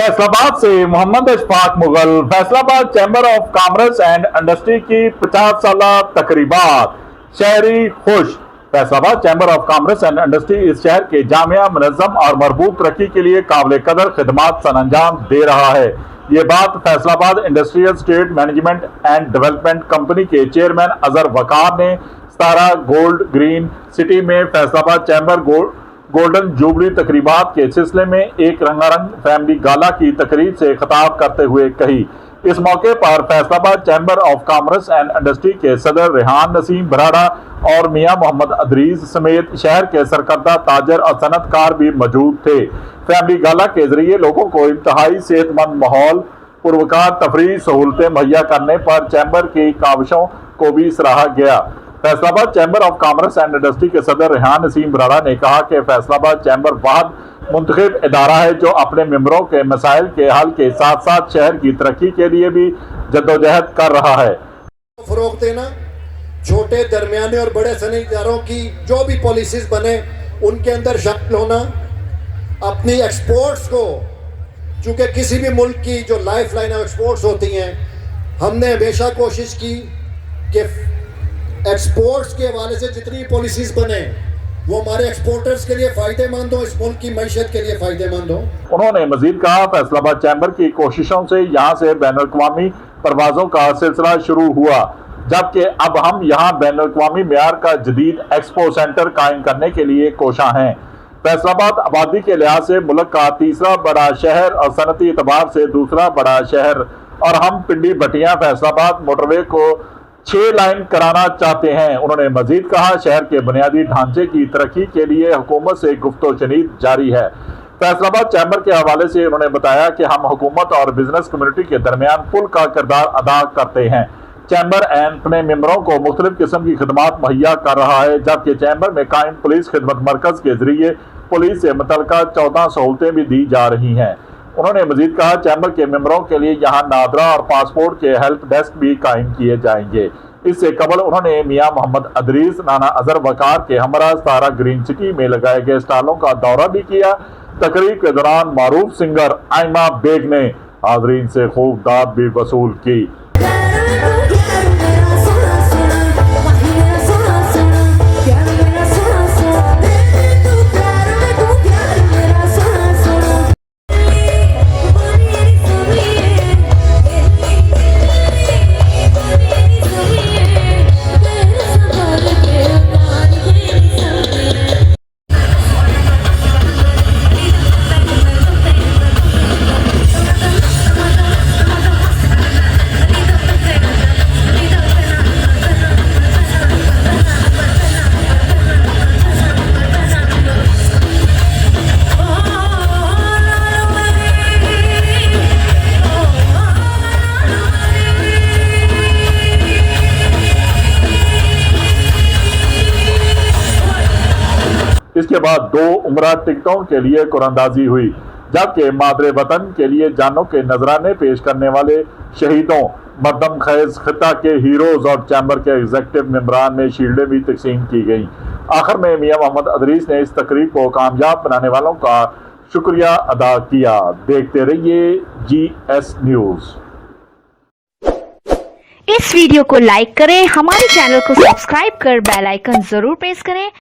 फैसलाबाद से Mohammad Ashfaq Mughal. Faisalabad chamber of commerce and industry की 50 साला तकरीबात, शहरी खुश। Faisalabad chamber of commerce and industry इस शहर के जामिया, मुनज़्ज़म और मरबूत तरक्की के लिए काबिल कदर खिदमात सर अंजाम दे रहा है। ये बात Faisalabad industrial state management and development company के चेयरमैन अजहर वकार ने 17 गोल्ड ग्रीन सिटी में फैसलाबाद चैम्बर गोल्डन जुबली तकरीबात के सिलसिले में एक रंगारंग फैमिली गाला की तकरीब से खिताब करते हुए कही। इस मौके पर Faisalabad chamber of commerce and industry के सदर रेहान नसीम बराड़ा और मियां मोहम्मद अदरीस समेत शहर के सरकर्दा ताजर और सनतकार भी मौजूद थे। फैमिली गाला के जरिए लोगों को इंतहाई सेहतमंद माहौल, पुरवकार तफरीह सहूलतें मुहैया करने पर चैम्बर की काविशों को भी सराहा गया। Faisalabad chamber of commerce and industry के सदर रेहान नसीम बराड़ा ने कहा कि फैसलाबाद चैम्बर वाहद मुंतखब इदारा है जो अपने मेंबरों के मसाइल के हल के साथ साथ शहर की तरक्की के लिए भी जद्दोजहद कर रहा है। फरोग देना, छोटे दरमियाने और बड़े सनई इदारों की जो भी पॉलिसीज बने उनके अंदर शामिल होना, अपनी एक्सपोर्ट्स को, चूँकि किसी भी मुल्क की जो लाइफ लाइन एक्सपोर्ट्स होती हैं, हमने हमेशा कोशिश की कि एक्सपोर्ट्स के हवाले से जितनी पॉलिसीज बने वो हमारे एक्सपोर्टर्स के लिए फ़ायदेमंद हो, इस मुल्क की मैशत के लिए फ़ायदेमंद हो। उन्होंने मजीद कहा, फैसलाबाद चैम्बर की कोशिशों से यहाँ से बैनुल-अक़वामी परवाज़ों का सिलसिला शुरू हुआ, जबकि अब हम यहाँ बैनुल-अक़वामी मेयार का जदीद एक्सपो सेंटर कायम करने के लिए कोशां हैं। फैसलाबाद आबादी के लिहाज से मुल्क का तीसरा बड़ा शहर और सनती एतबार से दूसरा बड़ा शहर, और हम पिंडी भटिया फैसलाबाद मोटरवे को 6 लाइन कराना चाहते हैं। उन्होंने मजीद कहा, शहर के बुनियादी ढांचे की तरक्की के लिए हुकूमत से गुफ्तो-शनीद जारी है। फैसलाबाद चैम्बर के हवाले से उन्होंने बताया कि हम हुकूमत और बिजनेस कम्युनिटी के दरमियान पुल का किरदार अदा करते हैं। चैम्बर अपने मेंबरों को मुख्तलिफ किस्म की खदमात मुहैया कर रहा है, जबकि चैम्बर में कायम पुलिस खिदमत मरकज के जरिए पुलिस से मुतल्लिका 14 सहूलतें भी दी जा रही हैं। उन्होंने मजीद कहा, चैम्बर के मेंबरों के लिए यहाँ नादरा और पासपोर्ट के हेल्प डेस्क भी कायम किए जाएंगे। इससे कबल उन्होंने मियां मोहम्मद अदरीस, नाना अजहर वकार के हमरा 17 ग्रीन सिटी में लगाए गए स्टॉलों का दौरा भी किया। तकरीब के दौरान मारूफ सिंगर आयमा बेग ने हाजरीन से खूब दाद भी वसूल की। इसके बाद 2 उम्रा टिकटों के लिए कुरानंदाजी हुई, जबकि मादरे वतन के लिए जानों के नजराने पेश करने वाले शहीदों, मरदम खैज खिता के हीरोज और चैम्बर के एग्जीक्यूटिव मेंबरान में शील्डें भी तकसीम की गईं। आखिर में मियां मोहम्मद अदरीस ने इस तकरीब को कामयाब बनाने वालों का शुक्रिया अदा किया। देखते रहिए GS न्यूज़। इस वीडियो को लाइक करें, हमारे चैनल को सब्सक्राइब कर बेल आइकन जरूर प्रेस करें